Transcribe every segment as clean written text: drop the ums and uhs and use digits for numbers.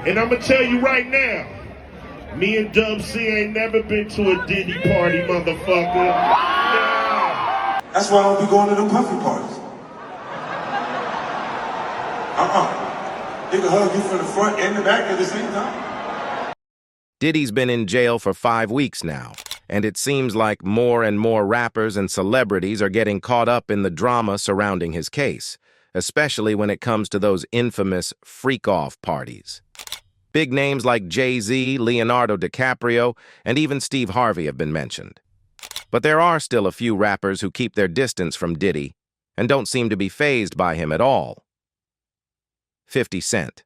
And I'm gonna tell you right now, me and Dub C ain't never been to a Diddy party, motherfucker. Nah. That's why I don't be going to them puffy parties. They can hug you from the front and the back at the same time. Diddy's been in jail for 5 weeks now, and it seems like more and more rappers and celebrities are getting caught up in the drama surrounding his case, especially when it comes to those infamous freak-off parties. Big names like Jay-Z, Leonardo DiCaprio, and even Steve Harvey have been mentioned. But there are still a few rappers who keep their distance from Diddy and don't seem to be fazed by him at all. 50 Cent.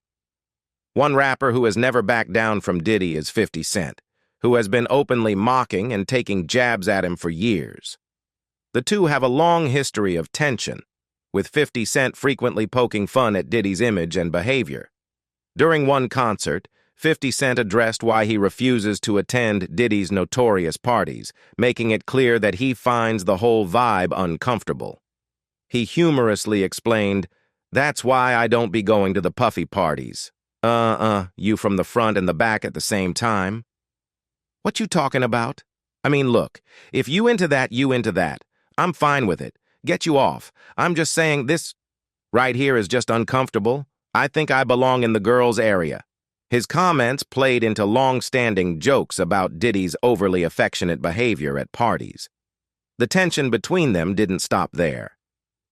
One rapper who has never backed down from Diddy is 50 Cent, who has been openly mocking and taking jabs at him for years. The two have a long history of tension, with 50 Cent frequently poking fun at Diddy's image and behavior. During one concert, 50 Cent addressed why he refuses to attend Diddy's notorious parties, making it clear that he finds the whole vibe uncomfortable. He humorously explained, "That's why I don't be going to the puffy parties. You from the front and the back at the same time. What you talking about? I mean, look, if you into that, you into that. I'm fine with it. Get you off. I'm just saying this right here is just uncomfortable. I think I belong in the girls' area." His comments played into long-standing jokes about Diddy's overly affectionate behavior at parties. The tension between them didn't stop there.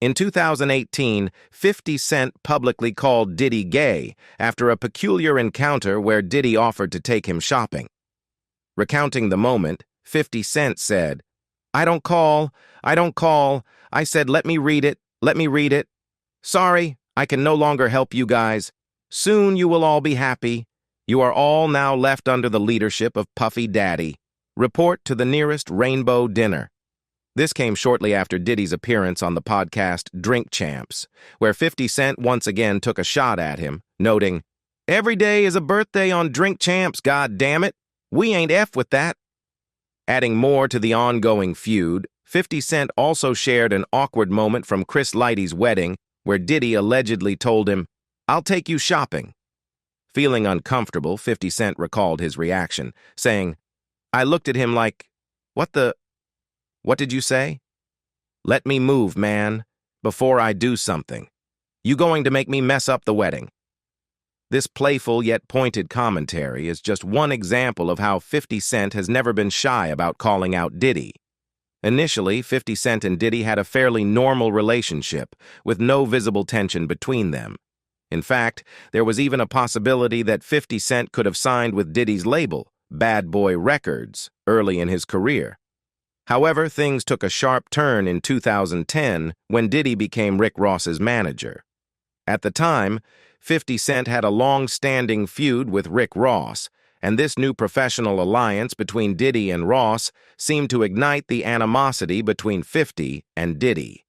In 2018, 50 Cent publicly called Diddy gay after a peculiar encounter where Diddy offered to take him shopping. Recounting the moment, 50 Cent said, I don't call. I said, let me read it. Sorry, I can no longer help you guys. Soon you will all be happy. You are all now left under the leadership of Puffy Daddy. Report to the nearest rainbow dinner." This came shortly after Diddy's appearance on the podcast Drink Champs, where 50 Cent once again took a shot at him, noting, "Every day is a birthday on Drink Champs, god damn it. We ain't F with that." Adding more to the ongoing feud, 50 Cent also shared an awkward moment from Chris Lighty's wedding, where Diddy allegedly told him, "I'll take you shopping." Feeling uncomfortable, 50 Cent recalled his reaction, saying, "I looked at him like, what did you say? Let me move, man, before I do something. You going to make me mess up the wedding?" This playful yet pointed commentary is just one example of how 50 Cent has never been shy about calling out Diddy. Initially, 50 Cent and Diddy had a fairly normal relationship, with no visible tension between them. In fact, there was even a possibility that 50 Cent could have signed with Diddy's label, Bad Boy Records, early in his career. However, things took a sharp turn in 2010 when Diddy became Rick Ross's manager. At the time, 50 Cent had a long-standing feud with Rick Ross, and this new professional alliance between Diddy and Ross seemed to ignite the animosity between 50 and Diddy.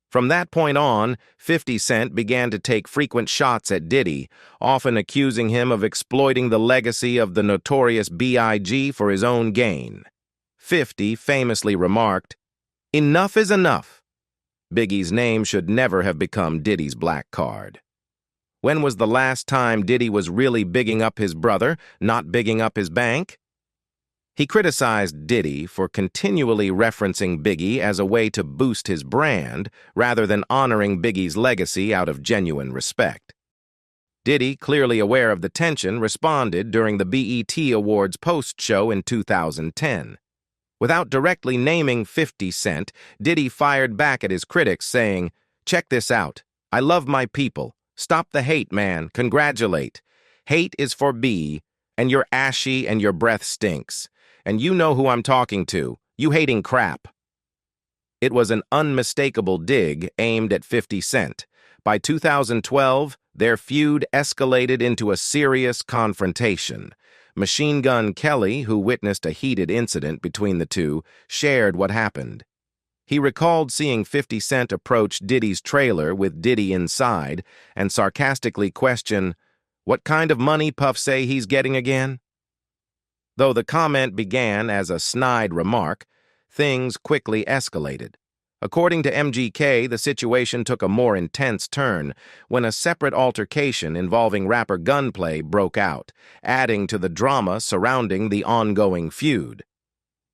From that point on, 50 Cent began to take frequent shots at Diddy, often accusing him of exploiting the legacy of the notorious B.I.G. for his own gain. 50 famously remarked, "Enough is enough." Biggie's name should never have become Diddy's black card. When was the last time Diddy was really bigging up his brother, not bigging up his bank? He criticized Diddy for continually referencing Biggie as a way to boost his brand rather than honoring Biggie's legacy out of genuine respect. Diddy, clearly aware of the tension, responded during the BET Awards post-show in 2010. Without directly naming 50 Cent, Diddy fired back at his critics, saying, "Check this out. I love my people. Stop the hate, man. Congratulate. Hate is for B, and you're ashy and your breath stinks. And you know who I'm talking to. You hating crap." It was an unmistakable dig aimed at 50 Cent. By 2012, their feud escalated into a serious confrontation. Machine Gun Kelly, who witnessed a heated incident between the two, shared what happened. He recalled seeing 50 Cent approach Diddy's trailer with Diddy inside and sarcastically question, "What kind of money Puff say he's getting again?" Though the comment began as a snide remark, things quickly escalated. According to MGK, the situation took a more intense turn when a separate altercation involving rapper gunplay broke out, adding to the drama surrounding the ongoing feud.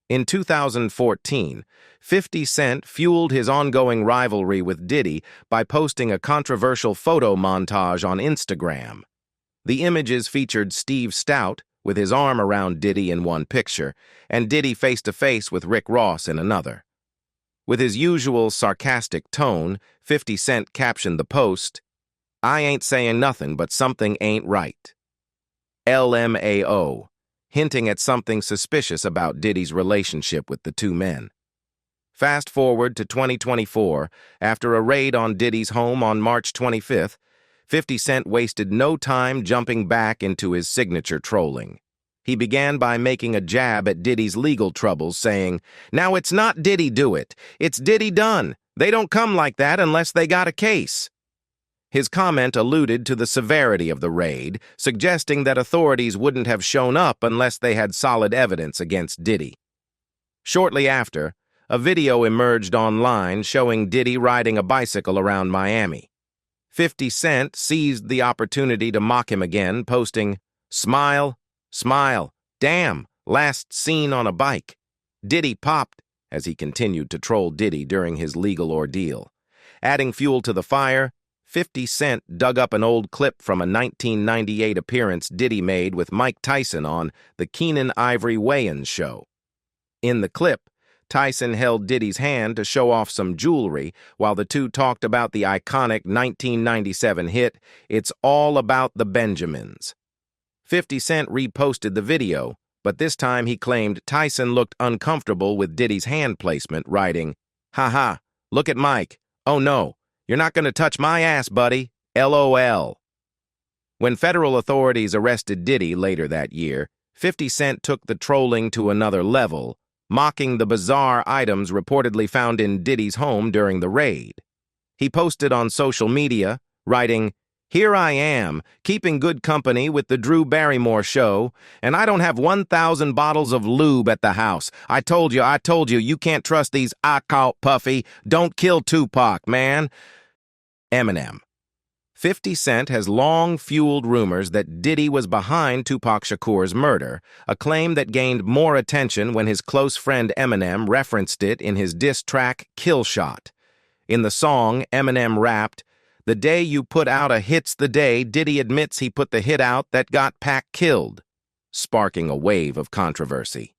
In 2014, 50 Cent fueled his ongoing rivalry with Diddy by posting a controversial photo montage on Instagram. The images featured Steve Stout with his arm around Diddy in one picture, and Diddy face-to-face with Rick Ross in another. With his usual sarcastic tone, 50 Cent captioned the post, "I ain't saying nothing, but something ain't right. LMAO," hinting at something suspicious about Diddy's relationship with the two men. Fast forward to 2024, after a raid on Diddy's home on March 25th, 50 Cent wasted no time jumping back into his signature trolling. He began by making a jab at Diddy's legal troubles, saying, "Now it's not Diddy do it, it's Diddy done. They don't come like that unless they got a case." His comment alluded to the severity of the raid, suggesting that authorities wouldn't have shown up unless they had solid evidence against Diddy. Shortly after, a video emerged online showing Diddy riding a bicycle around Miami. 50 Cent seized the opportunity to mock him again, posting, "Smile, smile, damn, last seen on a bike." Diddy popped as he continued to troll Diddy during his legal ordeal. Adding fuel to the fire, 50 Cent dug up an old clip from a 1998 appearance Diddy made with Mike Tyson on the Keenan Ivory Weigh-In show. In the clip, Tyson held Diddy's hand to show off some jewelry while the two talked about the iconic 1997 hit, "It's All About the Benjamins." 50 Cent reposted the video, but this time he claimed Tyson looked uncomfortable with Diddy's hand placement, writing, "Haha, look at Mike. Oh no, you're not going to touch my ass, buddy. LOL." When federal authorities arrested Diddy later that year, 50 Cent took the trolling to another level, mocking the bizarre items reportedly found in Diddy's home during the raid. He posted on social media, writing, "Here I am, keeping good company with the Drew Barrymore show, and I don't have 1,000 bottles of lube at the house. I told you, you can't trust these I caught Puffy. Don't kill Tupac, man." Eminem. 50 Cent has long fueled rumors that Diddy was behind Tupac Shakur's murder, a claim that gained more attention when his close friend Eminem referenced it in his diss track Kill Shot. In the song, Eminem rapped, "The day you put out a hit's the day Diddy admits he put the hit out that got Pac killed," sparking a wave of controversy.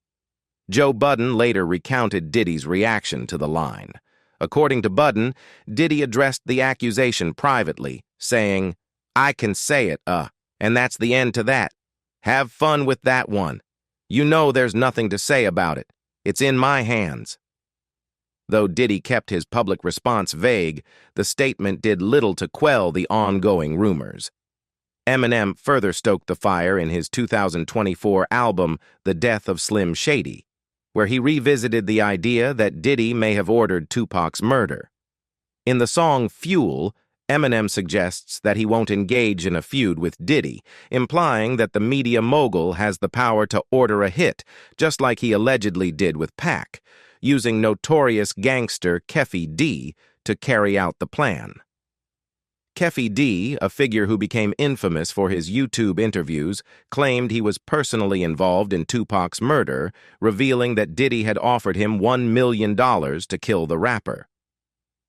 Joe Budden later recounted Diddy's reaction to the line. According to Budden, Diddy addressed the accusation privately, saying, "I can say it, and that's the end to that. Have fun with that one. You know there's nothing to say about it. It's in my hands." Though Diddy kept his public response vague, the statement did little to quell the ongoing rumors. Eminem further stoked the fire in his 2024 album, The Death of Slim Shady, where he revisited the idea that Diddy may have ordered Tupac's murder. In the song Fuel, Eminem suggests that he won't engage in a feud with Diddy, implying that the media mogul has the power to order a hit, just like he allegedly did with Pac, using notorious gangster Keffy D to carry out the plan. Keffy D, a figure who became infamous for his YouTube interviews, claimed he was personally involved in Tupac's murder, revealing that Diddy had offered him $1 million to kill the rapper.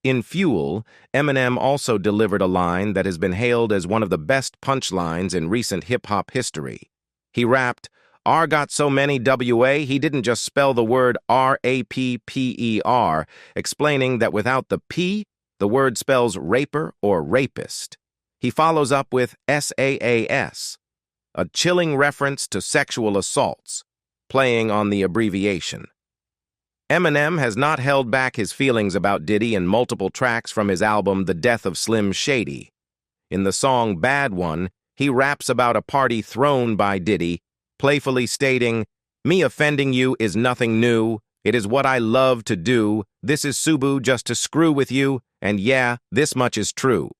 In Fuel, Eminem also delivered a line that has been hailed as one of the best punchlines in recent hip-hop history. He rapped, "R got so many WA, he didn't just spell the word RAPPER, explaining that without the P, the word spells raper or rapist." He follows up with SAAS, a chilling reference to sexual assaults, playing on the abbreviation. Eminem has not held back his feelings about Diddy in multiple tracks from his album The Death of Slim Shady. In the song Bad One, he raps about a party thrown by Diddy, playfully stating, "Me offending you is nothing new. It is what I love to do. This is Subu just to screw with you, and yeah, this much is true."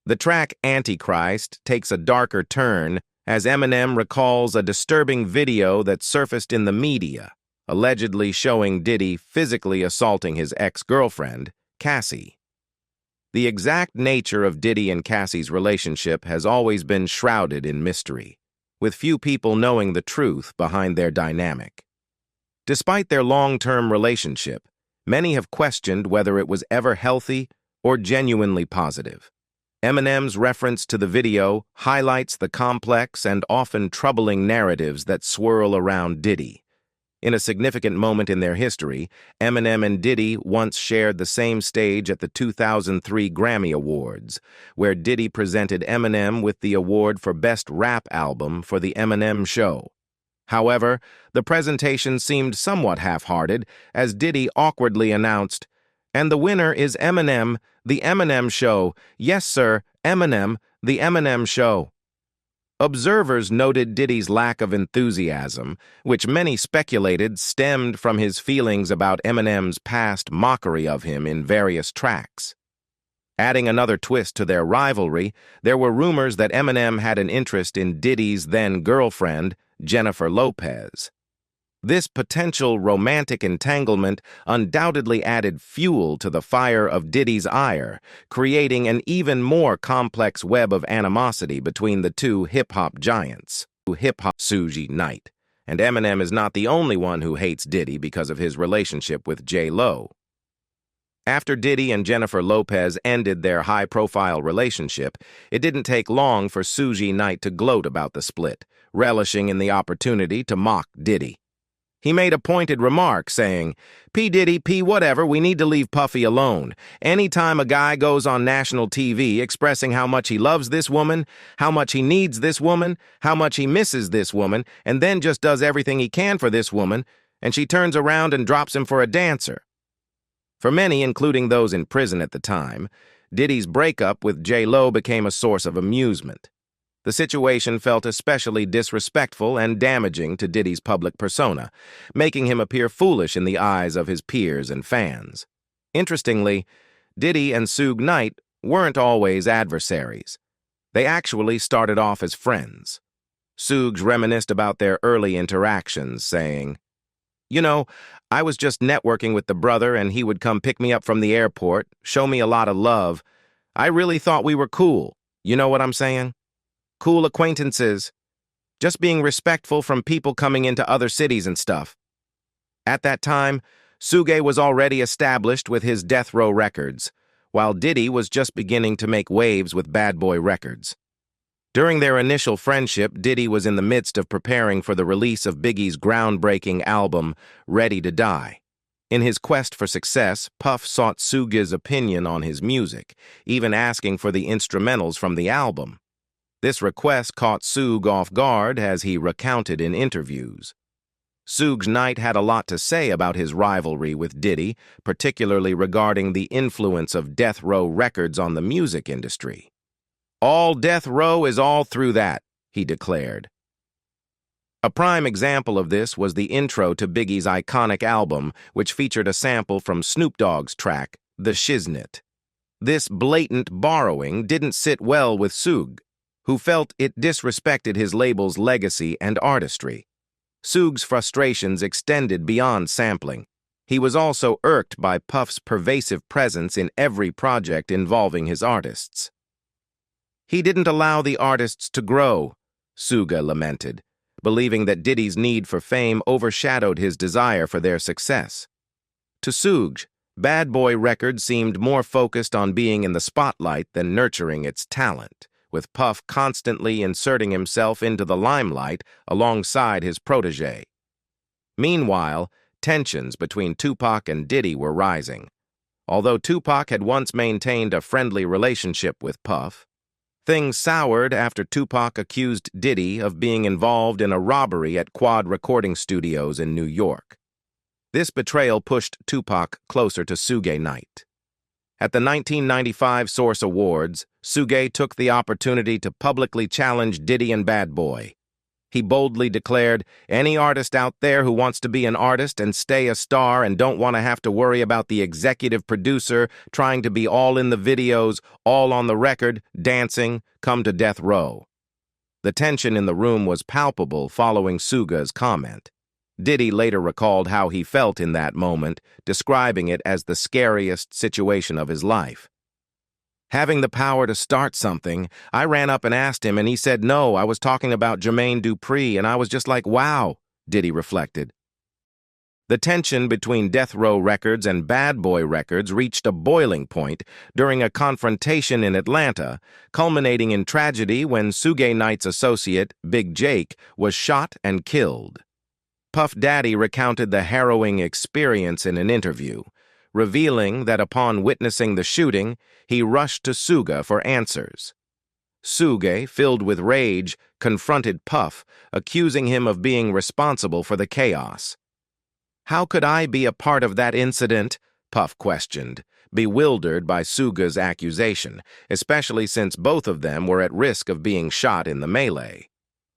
The track Antichrist takes a darker turn as Eminem recalls a disturbing video that surfaced in the media, allegedly showing Diddy physically assaulting his ex-girlfriend, Cassie. The exact nature of Diddy and Cassie's relationship has always been shrouded in mystery, with few people knowing the truth behind their dynamic. Despite their long-term relationship, many have questioned whether it was ever healthy or genuinely positive. Eminem's reference to the video highlights the complex and often troubling narratives that swirl around Diddy. In a significant moment in their history, Eminem and Diddy once shared the same stage at the 2003 Grammy Awards, where Diddy presented Eminem with the award for Best Rap Album for The Eminem Show. However, the presentation seemed somewhat half-hearted as Diddy awkwardly announced, "And the winner is Eminem, The Eminem Show. Yes, sir, Eminem, The Eminem Show." Observers noted Diddy's lack of enthusiasm, which many speculated stemmed from his feelings about Eminem's past mockery of him in various tracks. Adding another twist to their rivalry, there were rumors that Eminem had an interest in Diddy's then-girlfriend, Jennifer Lopez. This potential romantic entanglement undoubtedly added fuel to the fire of Diddy's ire, creating an even more complex web of animosity between the two hip-hop giants. Suge Knight. And Eminem is not the only one who hates Diddy because of his relationship with J-Lo. After Diddy and Jennifer Lopez ended their high-profile relationship, it didn't take long for Suge Knight to gloat about the split, relishing in the opportunity to mock Diddy. He made a pointed remark saying, "P. Diddy, P. whatever, we need to leave Puffy alone. Anytime a guy goes on national TV expressing how much he loves this woman, how much he needs this woman, how much he misses this woman, and then just does everything he can for this woman, and she turns around and drops him for a dancer." For many, including those in prison at the time, Diddy's breakup with J-Lo became a source of amusement. The situation felt especially disrespectful and damaging to Diddy's public persona, making him appear foolish in the eyes of his peers and fans. Interestingly, Diddy and Suge Knight weren't always adversaries. They actually started off as friends. Suge reminisced about their early interactions, saying, "You know, I was just networking with the brother and he would come pick me up from the airport, show me a lot of love. I really thought we were cool. You know what I'm saying? Cool acquaintances. Just being respectful from people coming into other cities and stuff." At that time, Suge was already established with his Death Row Records, while Diddy was just beginning to make waves with Bad Boy Records. During their initial friendship, Diddy was in the midst of preparing for the release of Biggie's groundbreaking album, Ready to Die. In his quest for success, Puff sought Suge's opinion on his music, even asking for the instrumentals from the album. This request caught Suge off guard as he recounted in interviews. Suge Knight had a lot to say about his rivalry with Diddy, particularly regarding the influence of Death Row Records on the music industry. "All Death Row is all through that," he declared. A prime example of this was the intro to Biggie's iconic album, which featured a sample from Snoop Dogg's track, The Shiznit. This blatant borrowing didn't sit well with Suge, who felt it disrespected his label's legacy and artistry. Suge's frustrations extended beyond sampling. He was also irked by Puff's pervasive presence in every project involving his artists. "He didn't allow the artists to grow," Suge lamented, believing that Diddy's need for fame overshadowed his desire for their success. To Suge, Bad Boy Records seemed more focused on being in the spotlight than nurturing its talent, with Puff constantly inserting himself into the limelight alongside his protege. Meanwhile, tensions between Tupac and Diddy were rising. Although Tupac had once maintained a friendly relationship with Puff, things soured after Tupac accused Diddy of being involved in a robbery at Quad Recording Studios in New York. This betrayal pushed Tupac closer to Suge Knight. At the 1995 Source Awards, Suge took the opportunity to publicly challenge Diddy and Bad Boy. He boldly declared, "Any artist out there who wants to be an artist and stay a star and don't want to have to worry about the executive producer trying to be all in the videos, all on the record, dancing, come to Death Row." The tension in the room was palpable following Suge's comment. Diddy later recalled how he felt in that moment, describing it as the scariest situation of his life. Having the power to start something, I ran up and asked him, and he said no, I was talking about Jermaine Dupri, and I was just like, wow, Diddy reflected. The tension between Death Row Records and Bad Boy Records reached a boiling point during a confrontation in Atlanta, culminating in tragedy when Suge Knight's associate, Big Jake, was shot and killed. Puff Daddy recounted the harrowing experience in an interview, revealing that upon witnessing the shooting, he rushed to Suge for answers. Suge, filled with rage, confronted Puff, accusing him of being responsible for the chaos. "How could I be a part of that incident?" Puff questioned, bewildered by Suge's accusation, especially since both of them were at risk of being shot in the melee.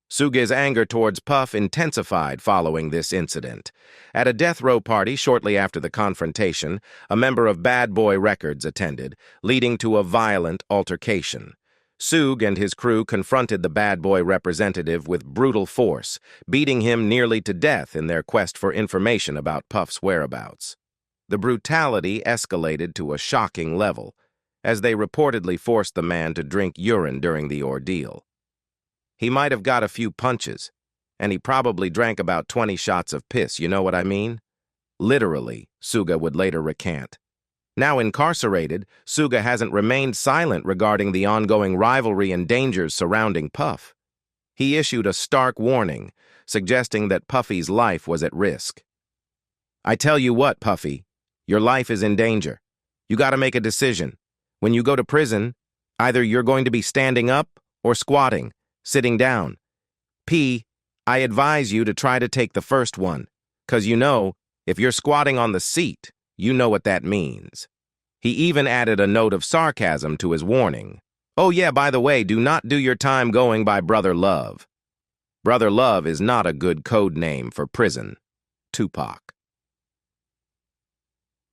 Suge's anger towards Puff intensified following this incident. At a death row party shortly after the confrontation, a member of Bad Boy Records attended, leading to a violent altercation. Suge and his crew confronted the Bad Boy representative with brutal force, beating him nearly to death in their quest for information about Puff's whereabouts. The brutality escalated to a shocking level, as they reportedly forced the man to drink urine during the ordeal. "He might have got a few punches, and he probably drank about 20 shots of piss, you know what I mean?" Literally, Suge would later recant. Now incarcerated, Suge hasn't remained silent regarding the ongoing rivalry and dangers surrounding Puff. He issued a stark warning, suggesting that Puffy's life was at risk. "I tell you what, Puffy, your life is in danger. You gotta make a decision. When you go to prison, either you're going to be standing up or squatting, sitting down. I advise you to try to take the first one, 'cause you know, if you're squatting on the seat, you know what that means." He even added a note of sarcasm to his warning. "Oh yeah, by the way, do not do your time going by Brother Love. Brother Love is not a good code name for prison." Tupac.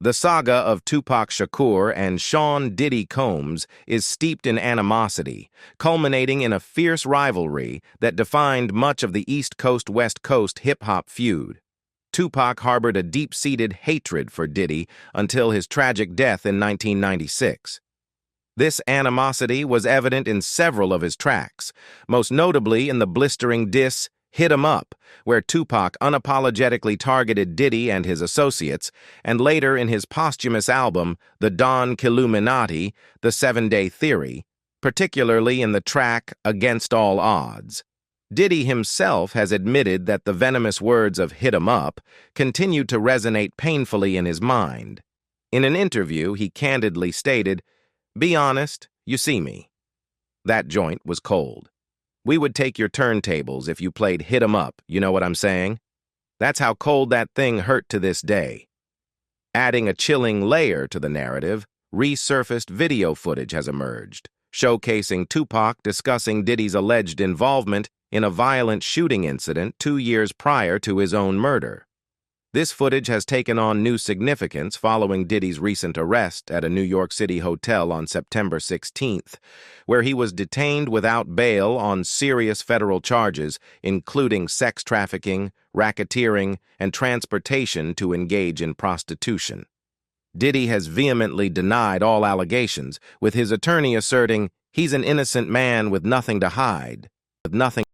The saga of Tupac Shakur and Sean Diddy Combs is steeped in animosity, culminating in a fierce rivalry that defined much of the East Coast-West Coast hip-hop feud. Tupac harbored a deep-seated hatred for Diddy until his tragic death in 1996. This animosity was evident in several of his tracks, most notably in the blistering diss "Hit 'Em Up," where Tupac unapologetically targeted Diddy and his associates, and later in his posthumous album, The Don Killuminati, The 7-Day Theory, particularly in the track Against All Odds. Diddy himself has admitted that the venomous words of "Hit 'Em Up" continued to resonate painfully in his mind. In an interview, he candidly stated, "Be honest, you see me. That joint was cold. We would take your turntables if you played Hit 'Em Up, you know what I'm saying? That's how cold that thing hurt to this day." Adding a chilling layer to the narrative, resurfaced video footage has emerged, showcasing Tupac discussing Diddy's alleged involvement in a violent shooting incident 2 years prior to his own murder. This footage has taken on new significance following Diddy's recent arrest at a New York City hotel on September 16th, where he was detained without bail on serious federal charges, including sex trafficking, racketeering, and transportation to engage in prostitution. Diddy has vehemently denied all allegations, with his attorney asserting he's an innocent man with nothing to hide.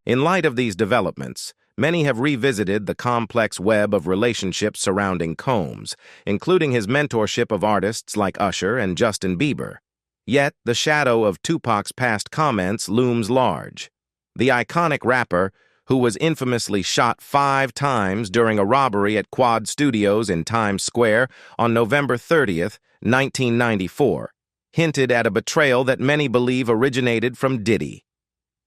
In light of these developments, many have revisited the complex web of relationships surrounding Combs, including his mentorship of artists like Usher and Justin Bieber. Yet, the shadow of Tupac's past comments looms large. The iconic rapper, who was infamously shot 5 times during a robbery at Quad Studios in Times Square on November 30th, 1994, hinted at a betrayal that many believe originated from Diddy.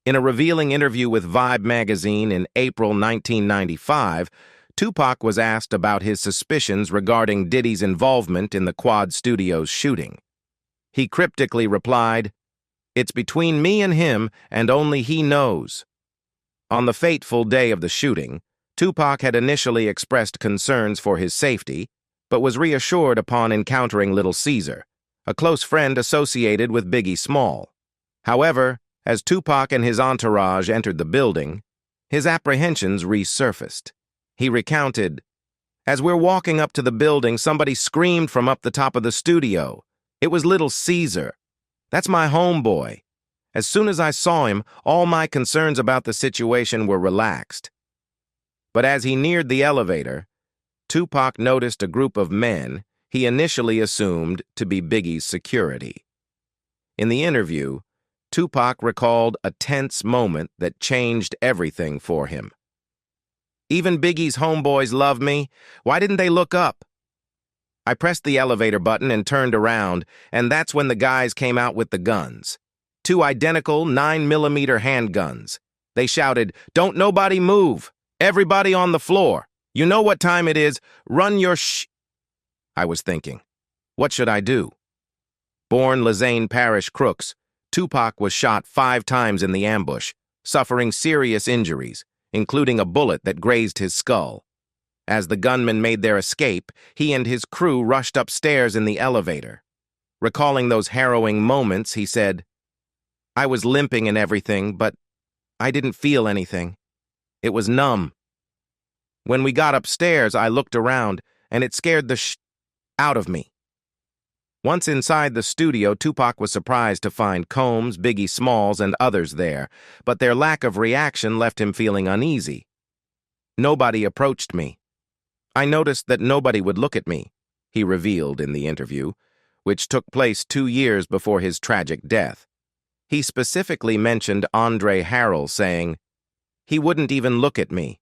In a revealing interview with Vibe magazine in April 1995, Tupac was asked about his suspicions regarding Diddy's involvement in the Quad Studios shooting. He cryptically replied, "It's between me and him, and only he knows." On the fateful day of the shooting, Tupac had initially expressed concerns for his safety, but was reassured upon encountering Little Caesar, a close friend associated with Biggie Small. However, as Tupac and his entourage entered the building, his apprehensions resurfaced. He recounted, "As we're walking up to the building, somebody screamed from up the top of the studio. It was Little Caesar. That's my homeboy. As soon as I saw him, all my concerns about the situation were relaxed." But as he neared the elevator, Tupac noticed a group of men he initially assumed to be Biggie's security. In the interview, Tupac recalled a tense moment that changed everything for him. "Even Biggie's homeboys love me. Why didn't they look up? I pressed the elevator button and turned around, and that's when the guys came out with the guns. 2 identical 9mm handguns. They shouted, 'Don't nobody move! Everybody on the floor! You know what time it is! Run your sh—' I was thinking, what should I do? Born Lezaine Parish Crooks, Tupac was shot 5 times in the ambush, suffering serious injuries, including a bullet that grazed his skull. As the gunmen made their escape, he and his crew rushed upstairs in the elevator. Recalling those harrowing moments, he said, "I was limping and everything, but I didn't feel anything. It was numb. When we got upstairs, I looked around, and it scared the sh— out of me." Once inside the studio, Tupac was surprised to find Combs, Biggie Smalls, and others there, but their lack of reaction left him feeling uneasy. "Nobody approached me. I noticed that nobody would look at me," he revealed in the interview, which took place 2 years before his tragic death. He specifically mentioned Andre Harrell, saying, "He wouldn't even look at me.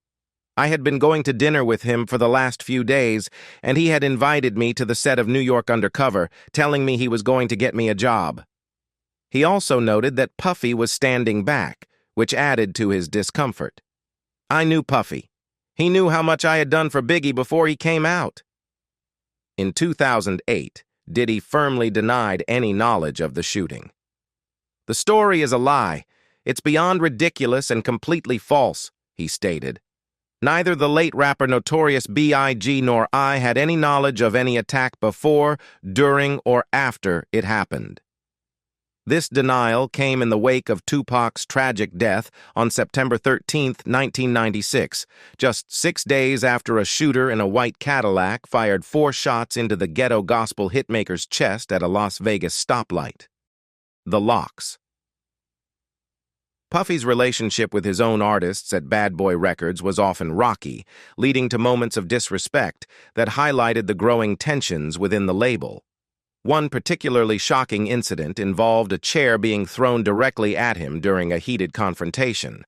I had been going to dinner with him for the last few days, and he had invited me to the set of New York Undercover, telling me he was going to get me a job." He also noted that Puffy was standing back, which added to his discomfort. "I knew Puffy. He knew how much I had done for Biggie before he came out." In 2008, Diddy firmly denied any knowledge of the shooting. "The story is a lie. It's beyond ridiculous and completely false," he stated. "Neither the late rapper Notorious B.I.G. nor I had any knowledge of any attack before, during, or after it happened." This denial came in the wake of Tupac's tragic death on September 13, 1996, just 6 days after a shooter in a white Cadillac fired 4 shots into the ghetto gospel hitmaker's chest at a Las Vegas stoplight. The Locks. Puffy's relationship with his own artists at Bad Boy Records was often rocky, leading to moments of disrespect that highlighted the growing tensions within the label. One particularly shocking incident involved a chair being thrown directly at him during a heated confrontation.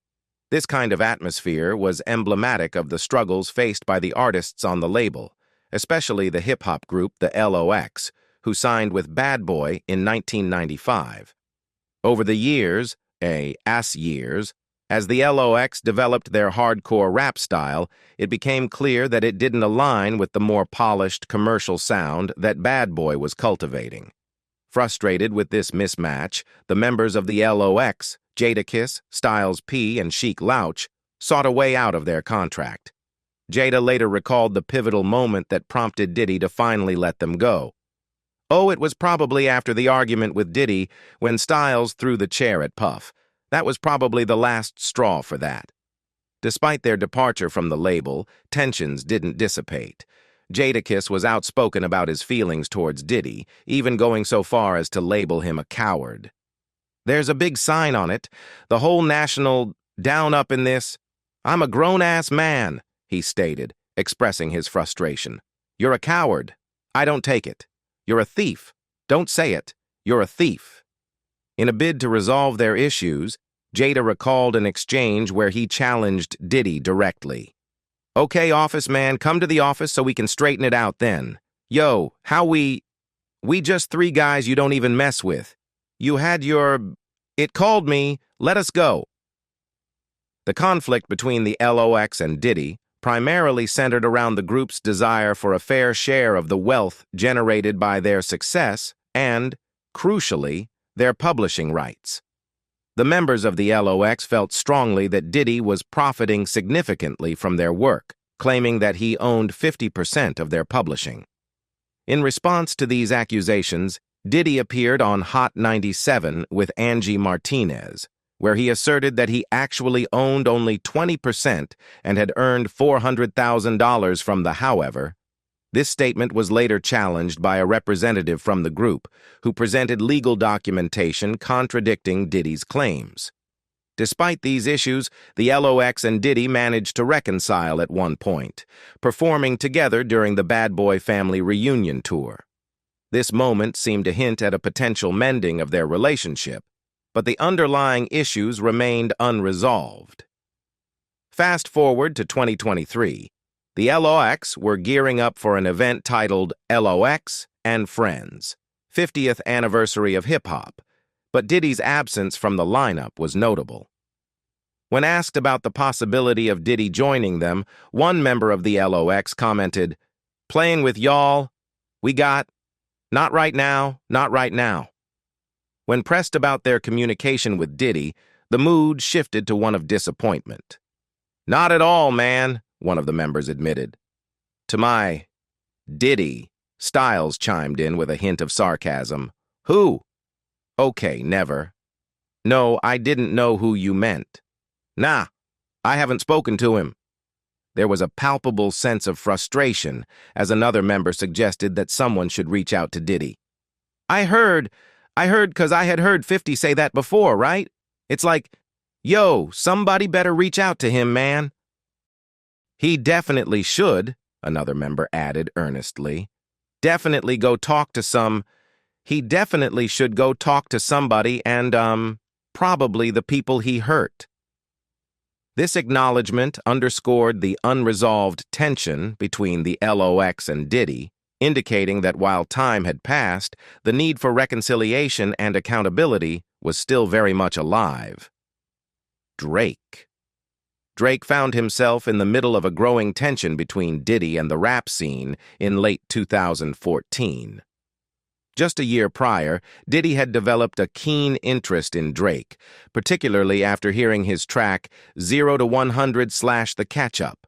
This kind of atmosphere was emblematic of the struggles faced by the artists on the label, especially the hip-hop group the LOX, who signed with Bad Boy in 1995. Over the years, as the LOX developed their hardcore rap style, it became clear that it didn't align with the more polished commercial sound that Bad Boy was cultivating. Frustrated with this mismatch, the members of the LOX, Jadakiss, Styles P, and Sheek Louch, sought a way out of their contract. Jada later recalled the pivotal moment that prompted Diddy to finally let them go. "Oh, it was probably after the argument with Diddy when Styles threw the chair at Puff. That was probably the last straw for that." Despite their departure from the label, tensions didn't dissipate. Jadakiss was outspoken about his feelings towards Diddy, even going so far as to label him a coward. "There's a big sign on it. The whole national down up in this. I'm a grown-ass man," he stated, expressing his frustration. "You're a coward. I don't take it. You're a thief. Don't say it. You're a thief." In a bid to resolve their issues, Jada recalled an exchange where he challenged Diddy directly. "Okay, office man, come to the office so we can straighten it out then. Yo, how we just 3 guys you don't even mess with. You had it called me, let us go." The conflict between the LOX and Diddy primarily centered around the group's desire for a fair share of the wealth generated by their success and, crucially, their publishing rights. The members of the LOX felt strongly that Diddy was profiting significantly from their work, claiming that he owned 50% of their publishing. In response to these accusations, Diddy appeared on Hot 97 with Angie Martinez, where he asserted that he actually owned only 20% and had earned $400,000 from the however. This statement was later challenged by a representative from the group, who presented legal documentation contradicting Diddy's claims. Despite these issues, the LOX and Diddy managed to reconcile at one point, performing together during the Bad Boy Family reunion tour. This moment seemed to hint at a potential mending of their relationship, but the underlying issues remained unresolved. Fast forward to 2023. The LOX were gearing up for an event titled LOX and Friends, 50th Anniversary of Hip Hop, but Diddy's absence from the lineup was notable. When asked about the possibility of Diddy joining them, one member of the LOX commented, "Playing with y'all, we got, not right now, not right now." When pressed about their communication with Diddy, the mood shifted to one of disappointment. "Not at all, man," one of the members admitted. "To my Diddy," Styles chimed in with a hint of sarcasm. "Who?" "Okay, never." "No, I didn't know who you meant." "Nah, I haven't spoken to him." There was a palpable sense of frustration as another member suggested that someone should reach out to Diddy. I heard 'cause I had heard 50 say that before, right? It's like, yo, somebody better reach out to him, man." "He definitely should," another member added earnestly. He definitely should go talk to somebody and, probably the people he hurt. This acknowledgement underscored the unresolved tension between the LOX and Diddy, indicating that while time had passed, the need for reconciliation and accountability was still very much alive. Drake found himself in the middle of a growing tension between Diddy and the rap scene in late 2014. Just a year prior, Diddy had developed a keen interest in Drake, particularly after hearing his track 0 to 100/The Catch-Up.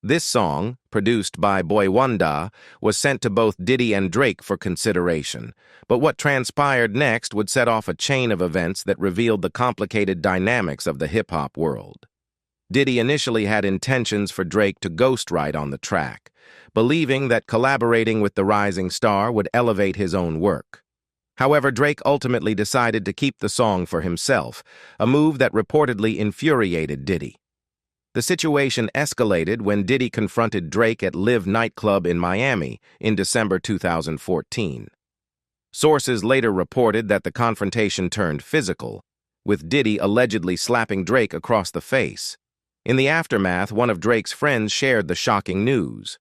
This song, produced by Boy Wonder, was sent to both Diddy and Drake for consideration, but what transpired next would set off a chain of events that revealed the complicated dynamics of the hip-hop world. Diddy initially had intentions for Drake to ghostwrite on the track, believing that collaborating with the rising star would elevate his own work. However, Drake ultimately decided to keep the song for himself, a move that reportedly infuriated Diddy. The situation escalated when Diddy confronted Drake at Live nightclub in Miami in December 2014. Sources later reported that the confrontation turned physical, with Diddy allegedly slapping Drake across the face. In the aftermath, one of Drake's friends shared the shocking news.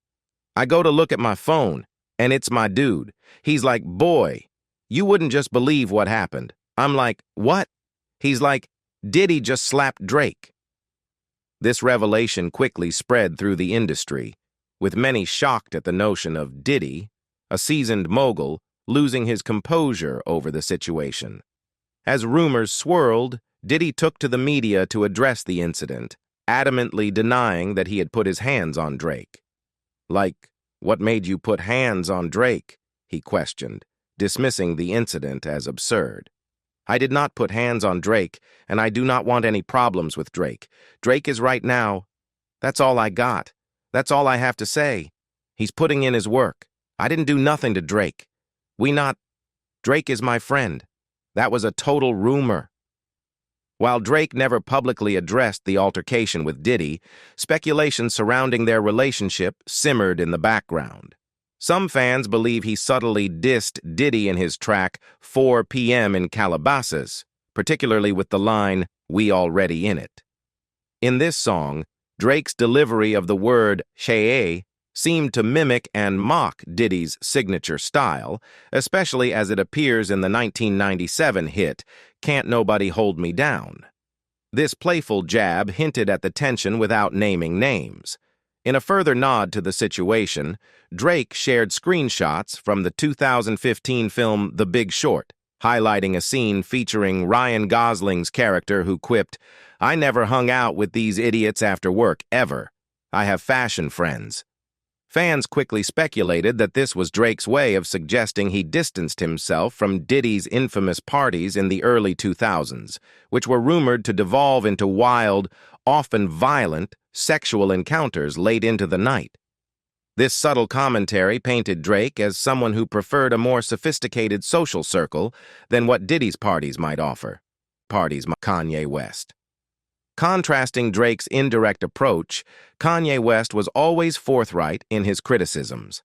"I go to look at my phone, and it's my dude. He's like, 'Boy, you wouldn't just believe what happened.' I'm like, 'What?' He's like, 'Diddy just slapped Drake.'" This revelation quickly spread through the industry, with many shocked at the notion of Diddy, a seasoned mogul, losing his composure over the situation. As rumors swirled, Diddy took to the media to address the incident, adamantly denying that he had put his hands on Drake. "Like, what made you put hands on Drake?" he questioned, dismissing the incident as absurd. "I did not put hands on Drake, and I do not want any problems with Drake. Drake is right now. That's all I got. That's all I have to say. He's putting in his work. I didn't do nothing to Drake. Drake is my friend. That was a total rumor." While Drake never publicly addressed the altercation with Diddy, speculation surrounding their relationship simmered in the background. Some fans believe he subtly dissed Diddy in his track 4 p.m. in Calabasas, particularly with the line, "We already in it." In this song, Drake's delivery of the word "shea" seemed to mimic and mock Diddy's signature style, especially as it appears in the 1997 hit, "Can't Nobody Hold Me Down." This playful jab hinted at the tension without naming names. In a further nod to the situation, Drake shared screenshots from the 2015 film The Big Short, highlighting a scene featuring Ryan Gosling's character who quipped, "I never hung out with these idiots after work, ever. I have fashion friends." Fans quickly speculated that this was Drake's way of suggesting he distanced himself from Diddy's infamous parties in the early 2000s, which were rumored to devolve into wild, often violent, sexual encounters late into the night. This subtle commentary painted Drake as someone who preferred a more sophisticated social circle than what Diddy's parties might offer. Kanye West. Contrasting Drake's indirect approach, Kanye West was always forthright in his criticisms.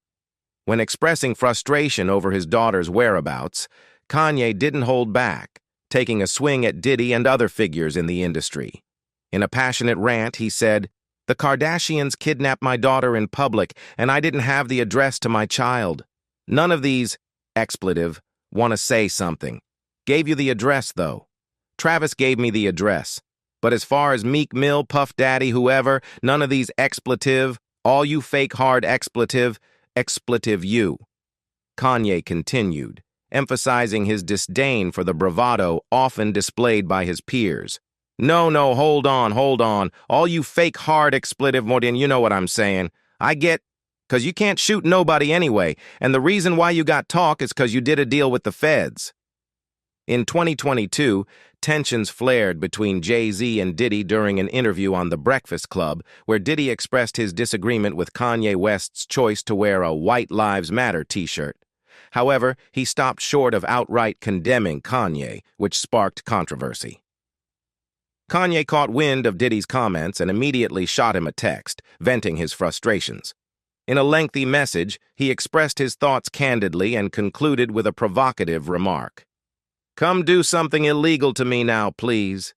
When expressing frustration over his daughter's whereabouts, Kanye didn't hold back, taking a swing at Diddy and other figures in the industry. In a passionate rant, he said, "The Kardashians kidnapped my daughter in public, and I didn't have the address to my child. None of these, expletive, want to say something. Gave you the address, though. Travis gave me the address. But as far as Meek Mill, Puff Daddy, whoever, none of these expletive, all you fake hard expletive you." Kanye continued, emphasizing his disdain for the bravado often displayed by his peers. No, hold on. All you fake hard expletive more than you know what I'm saying. I get, 'cause you can't shoot nobody anyway, and the reason why you got talk is 'cause you did a deal with the feds. In 2022, tensions flared between Jay-Z and Diddy during an interview on The Breakfast Club, where Diddy expressed his disagreement with Kanye West's choice to wear a White Lives Matter t-shirt. However, he stopped short of outright condemning Kanye, which sparked controversy. Kanye caught wind of Diddy's comments and immediately shot him a text, venting his frustrations. In a lengthy message, he expressed his thoughts candidly and concluded with a provocative remark. "Come do something illegal to me now, please."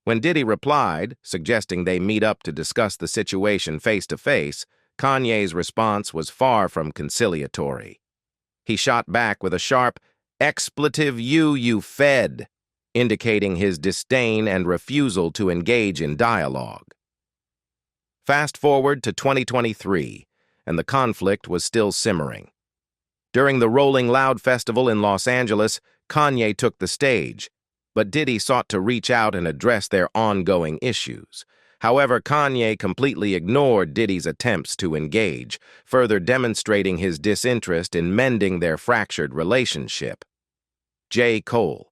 When Diddy replied, suggesting they meet up to discuss the situation face-to-face, Kanye's response was far from conciliatory. He shot back with a sharp, "Expletive you fed," indicating his disdain and refusal to engage in dialogue. Fast forward to 2023, and the conflict was still simmering. During the Rolling Loud Festival in Los Angeles, Kanye took the stage, but Diddy sought to reach out and address their ongoing issues. However, Kanye completely ignored Diddy's attempts to engage, further demonstrating his disinterest in mending their fractured relationship. J. Cole.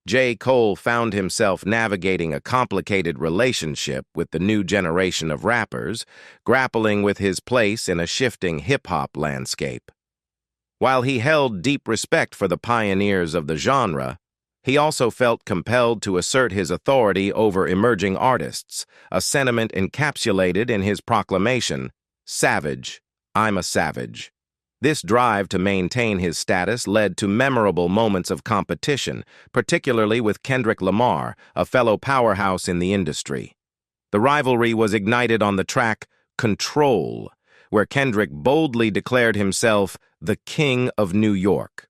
J. Cole found himself navigating a complicated relationship with the new generation of rappers, grappling with his place in a shifting hip-hop landscape. While he held deep respect for the pioneers of the genre, he also felt compelled to assert his authority over emerging artists, a sentiment encapsulated in his proclamation, "Savage, I'm a savage." This drive to maintain his status led to memorable moments of competition, particularly with Kendrick Lamar, a fellow powerhouse in the industry. The rivalry was ignited on the track "Control," where Kendrick boldly declared himself the King of New York.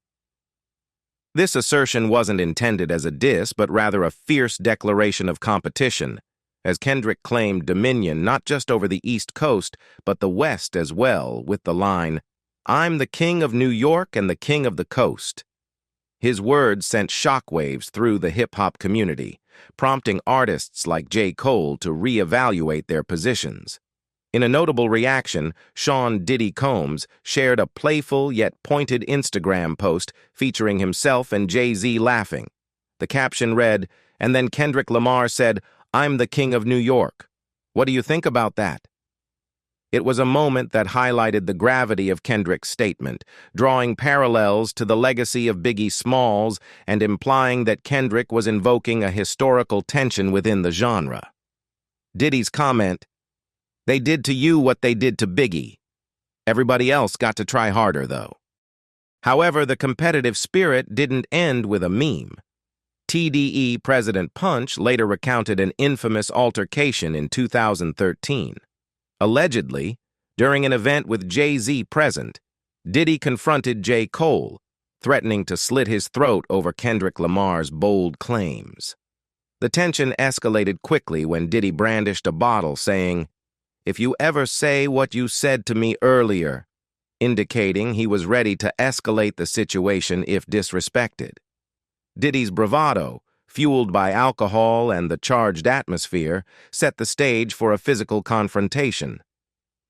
This assertion wasn't intended as a diss, but rather a fierce declaration of competition, as Kendrick claimed dominion not just over the East Coast, but the West as well, with the line, "I'm the King of New York and the King of the Coast." His words sent shockwaves through the hip-hop community, prompting artists like J. Cole to reevaluate their positions. In a notable reaction, Sean "Diddy" Combs shared a playful yet pointed Instagram post featuring himself and Jay-Z laughing. The caption read, "And then Kendrick Lamar said, 'I'm the King of New York.' What do you think about that?" It was a moment that highlighted the gravity of Kendrick's statement, drawing parallels to the legacy of Biggie Smalls and implying that Kendrick was invoking a historical tension within the genre. Diddy's comment, "They did to you what they did to Biggie. Everybody else got to try harder, though." However, the competitive spirit didn't end with a meme. TDE President Punch later recounted an infamous altercation in 2013. Allegedly, during an event with Jay-Z present, Diddy confronted J. Cole, threatening to slit his throat over Kendrick Lamar's bold claims. The tension escalated quickly when Diddy brandished a bottle, saying, "If you ever say what you said to me earlier," indicating he was ready to escalate the situation if disrespected. Diddy's bravado, fueled by alcohol and the charged atmosphere, set the stage for a physical confrontation.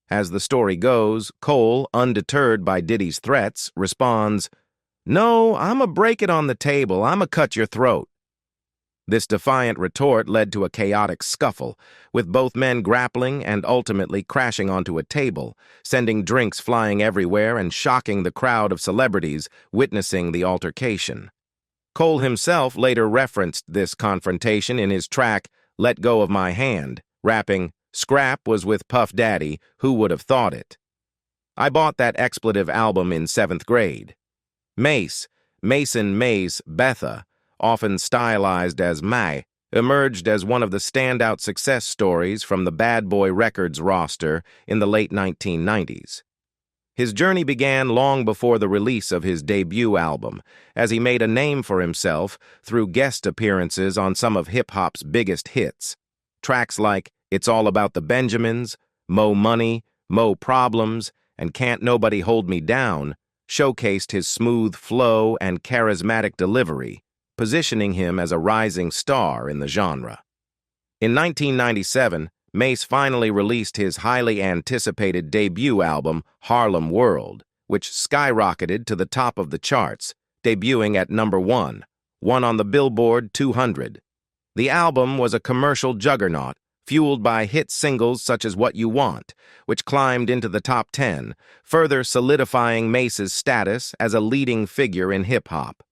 As the story goes, Cole, undeterred by Diddy's threats, responds, "No, I'ma break it on the table. I'ma cut your throat." This defiant retort led to a chaotic scuffle, with both men grappling and ultimately crashing onto a table, sending drinks flying everywhere and shocking the crowd of celebrities witnessing the altercation. Cole himself later referenced this confrontation in his track "Let Go of My Hand," rapping, "Scrap was with Puff Daddy, who would have thought it?" I bought that expletive album in 7th grade. Mase, Mason Mase Betha, often stylized as Mae, emerged as one of the standout success stories from the Bad Boy Records roster in the late 1990s. His journey began long before the release of his debut album, as he made a name for himself through guest appearances on some of hip-hop's biggest hits. Tracks like "It's All About the Benjamins," "Mo Money," "Mo Problems," and "Can't Nobody Hold Me Down" showcased his smooth flow and charismatic delivery, positioning him as a rising star in the genre. In 1997, Mase finally released his highly anticipated debut album, Harlem World, which skyrocketed to the top of the charts, debuting at number 1 on the Billboard 200. The album was a commercial juggernaut, fueled by hit singles such as "What You Want," which climbed into the top 10, further solidifying Mase's status as a leading figure in hip-hop.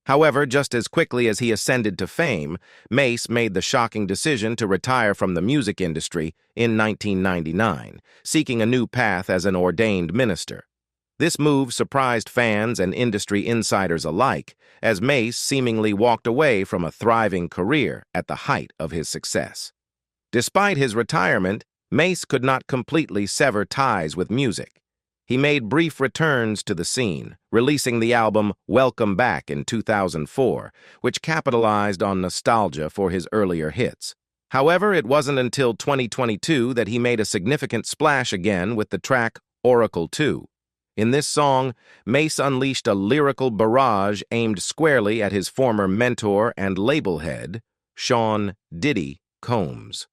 However, just as quickly as he ascended to fame, Mase made the shocking decision to retire from the music industry in 1999, seeking a new path as an ordained minister. This move surprised fans and industry insiders alike, as Mase seemingly walked away from a thriving career at the height of his success. Despite his retirement, Mase could not completely sever ties with music. He made brief returns to the scene, releasing the album Welcome Back in 2004, which capitalized on nostalgia for his earlier hits. However, it wasn't until 2022 that he made a significant splash again with the track Oracle 2. In this song, Mase unleashed a lyrical barrage aimed squarely at his former mentor and label head, Sean "Diddy" Combs.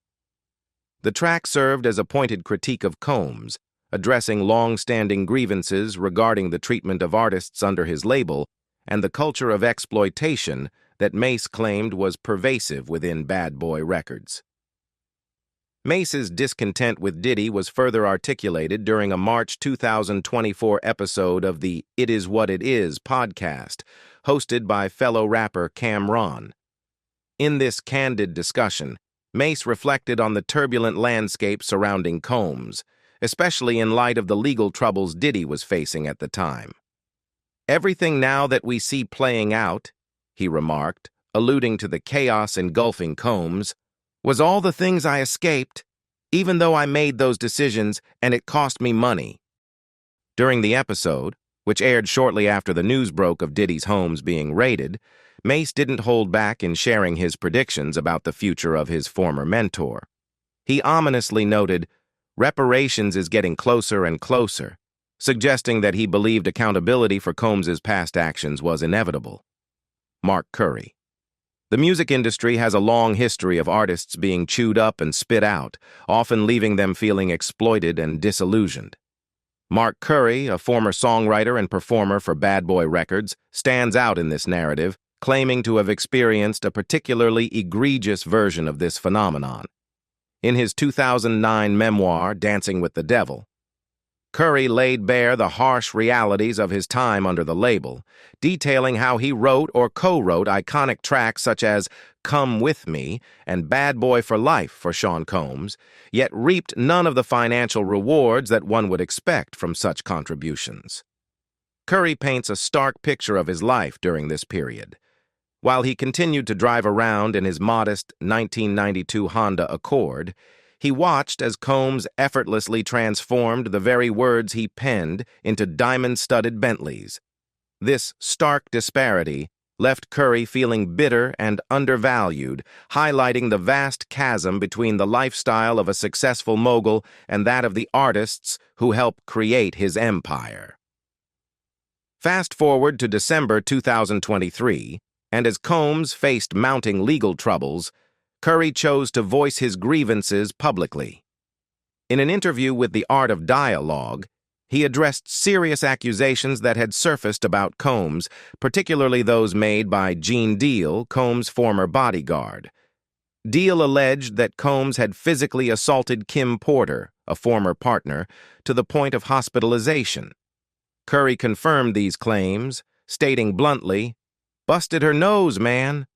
The track served as a pointed critique of Combs, addressing long-standing grievances regarding the treatment of artists under his label and the culture of exploitation that Mase claimed was pervasive within Bad Boy Records. Mase's discontent with Diddy was further articulated during a March 2024 episode of the It Is What It Is podcast, hosted by fellow rapper Cam'ron. In this candid discussion, Mase reflected on the turbulent landscape surrounding Combs, especially in light of the legal troubles Diddy was facing at the time. "Everything now that we see playing out," he remarked, alluding to the chaos engulfing Combs, "was all the things I escaped, even though I made those decisions and it cost me money." During the episode, which aired shortly after the news broke of Diddy's homes being raided, Mase didn't hold back in sharing his predictions about the future of his former mentor. He ominously noted, "Reparations is getting closer and closer," suggesting that he believed accountability for Combs's past actions was inevitable. Mark Curry. The music industry has a long history of artists being chewed up and spit out, often leaving them feeling exploited and disillusioned. Mark Curry, a former songwriter and performer for Bad Boy Records, stands out in this narrative, claiming to have experienced a particularly egregious version of this phenomenon. In his 2009 memoir, Dancing with the Devil, Curry laid bare the harsh realities of his time under the label, detailing how he wrote or co-wrote iconic tracks such as Come With Me and Bad Boy for Life for Sean Combs, yet reaped none of the financial rewards that one would expect from such contributions. Curry paints a stark picture of his life during this period. While he continued to drive around in his modest 1992 Honda Accord, he watched as Combs effortlessly transformed the very words he penned into diamond-studded Bentleys. This stark disparity left Curry feeling bitter and undervalued, highlighting the vast chasm between the lifestyle of a successful mogul and that of the artists who helped create his empire. Fast forward to December 2023, and as Combs faced mounting legal troubles, Curry chose to voice his grievances publicly. In an interview with The Art of Dialogue, he addressed serious accusations that had surfaced about Combs, particularly those made by Gene Deal, Combs' former bodyguard. Deal alleged that Combs had physically assaulted Kim Porter, a former partner, to the point of hospitalization. Curry confirmed these claims, stating bluntly, "Busted her nose, man."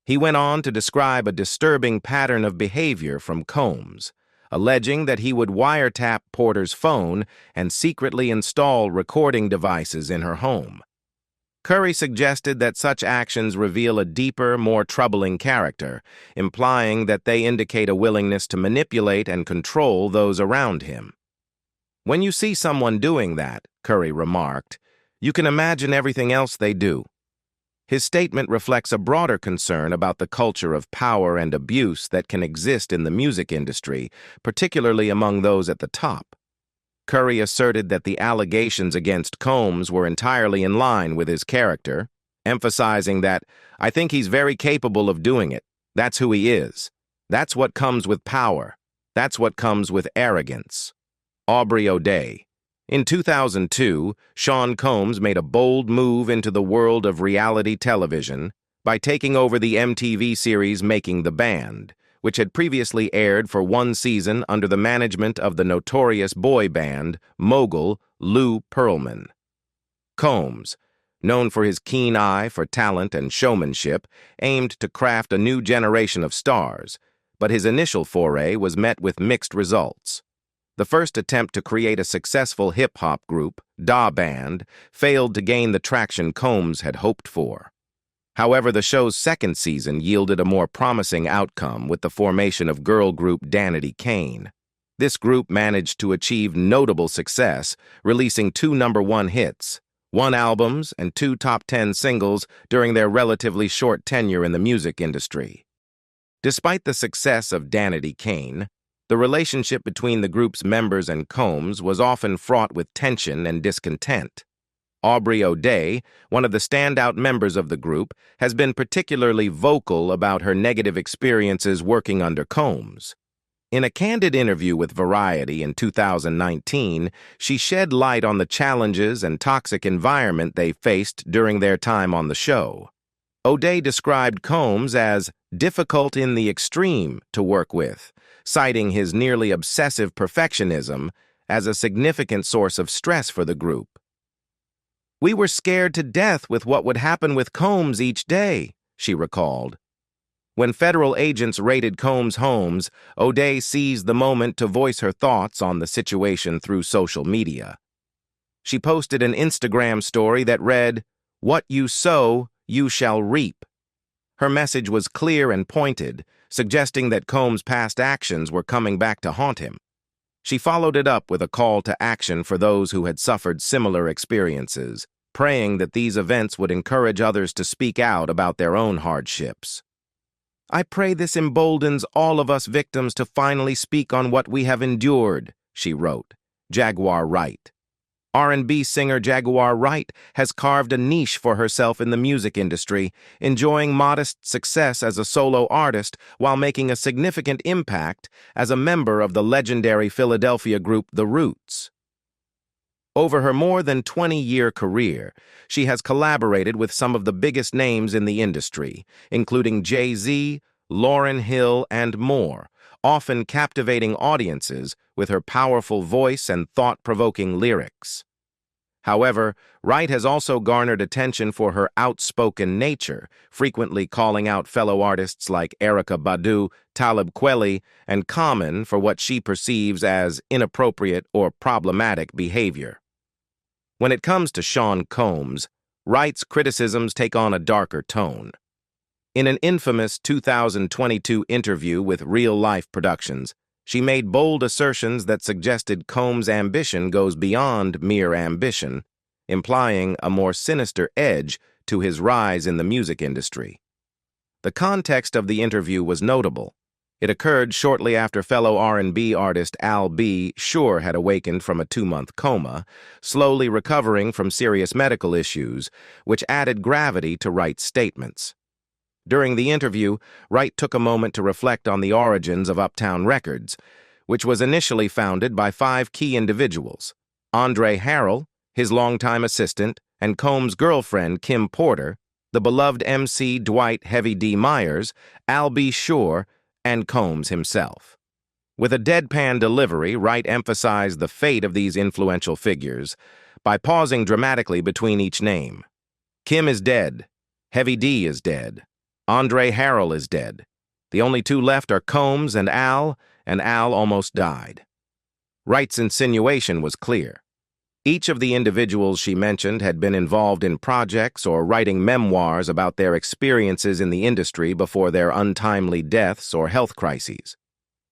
He went on to describe a disturbing pattern of behavior from Combs, alleging that he would wiretap Porter's phone and secretly install recording devices in her home. Curry suggested that such actions reveal a deeper, more troubling character, implying that they indicate a willingness to manipulate and control those around him. "When you see someone doing that," Curry remarked, "you can imagine everything else they do." His statement reflects a broader concern about the culture of power and abuse that can exist in the music industry, particularly among those at the top. Curry asserted that the allegations against Combs were entirely in line with his character, emphasizing that, "I think he's very capable of doing it. That's who he is. That's what comes with power. That's what comes with arrogance." Aubrey O'Day. In 2002, Sean Combs made a bold move into the world of reality television by taking over the MTV series Making the Band, which had previously aired for one season under the management of the notorious boy band mogul Lou Pearlman. Combs, known for his keen eye for talent and showmanship, aimed to craft a new generation of stars, but his initial foray was met with mixed results. The first attempt to create a successful hip-hop group, Da Band, failed to gain the traction Combs had hoped for. However, the show's second season yielded a more promising outcome with the formation of girl group Danity Kane. This group managed to achieve notable success, releasing 2 number-1 hits, 1 albums, and 2 top 10 singles during their relatively short tenure in the music industry. Despite the success of Danity Kane, the relationship between the group's members and Combs was often fraught with tension and discontent. Aubrey O'Day, one of the standout members of the group, has been particularly vocal about her negative experiences working under Combs. In a candid interview with Variety in 2019, she shed light on the challenges and toxic environment they faced during their time on the show. O'Day described Combs as difficult in the extreme to work with, citing his nearly obsessive perfectionism as a significant source of stress for the group. "We were scared to death with what would happen with Combs each day," she recalled. When federal agents raided Combs' homes, O'Day seized the moment to voice her thoughts on the situation through social media. She posted an Instagram story that read, "What you sow, you shall reap." Her message was clear and pointed, suggesting that Combs' past actions were coming back to haunt him. She followed it up with a call to action for those who had suffered similar experiences, praying that these events would encourage others to speak out about their own hardships. "I pray this emboldens all of us victims to finally speak on what we have endured," she wrote. Jaguar Wright. R&B singer Jaguar Wright has carved a niche for herself in the music industry, enjoying modest success as a solo artist while making a significant impact as a member of the legendary Philadelphia group The Roots. Over her more than 20-year career, she has collaborated with some of the biggest names in the industry, including Jay-Z, Lauryn Hill, and more, often captivating audiences with her powerful voice and thought-provoking lyrics. However, Wright has also garnered attention for her outspoken nature, frequently calling out fellow artists like Erykah Badu, Talib Kweli, and Common for what she perceives as inappropriate or problematic behavior. When it comes to Sean Combs, Wright's criticisms take on a darker tone. In an infamous 2022 interview with Real Life Productions, she made bold assertions that suggested Combs' ambition goes beyond mere ambition, implying a more sinister edge to his rise in the music industry. The context of the interview was notable. It occurred shortly after fellow R&B artist Al B. Sure had awakened from a 2-month coma, slowly recovering from serious medical issues, which added gravity to Wright's statements. During the interview, Wright took a moment to reflect on the origins of Uptown Records, which was initially founded by 5 key individuals: Andre Harrell, his longtime assistant, and Combs' girlfriend, Kim Porter, the beloved MC Dwight Heavy D. Myers, Al B. Sure, and Combs himself. With a deadpan delivery, Wright emphasized the fate of these influential figures by pausing dramatically between each name. Kim is dead. Heavy D is dead. Andre Harrell is dead. The only 2 left are Combs and Al almost died. Wright's insinuation was clear. Each of the individuals she mentioned had been involved in projects or writing memoirs about their experiences in the industry before their untimely deaths or health crises.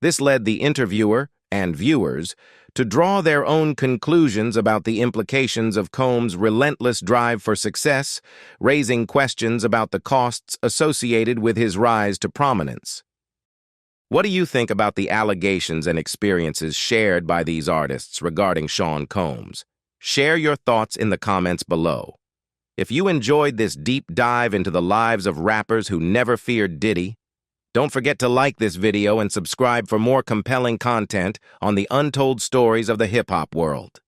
This led the interviewer and viewers to draw their own conclusions about the implications of Combs' relentless drive for success, raising questions about the costs associated with his rise to prominence. What do you think about the allegations and experiences shared by these artists regarding Sean Combs? Share your thoughts in the comments below. If you enjoyed this deep dive into the lives of rappers who never feared Diddy, don't forget to like this video and subscribe for more compelling content on the untold stories of the hip-hop world.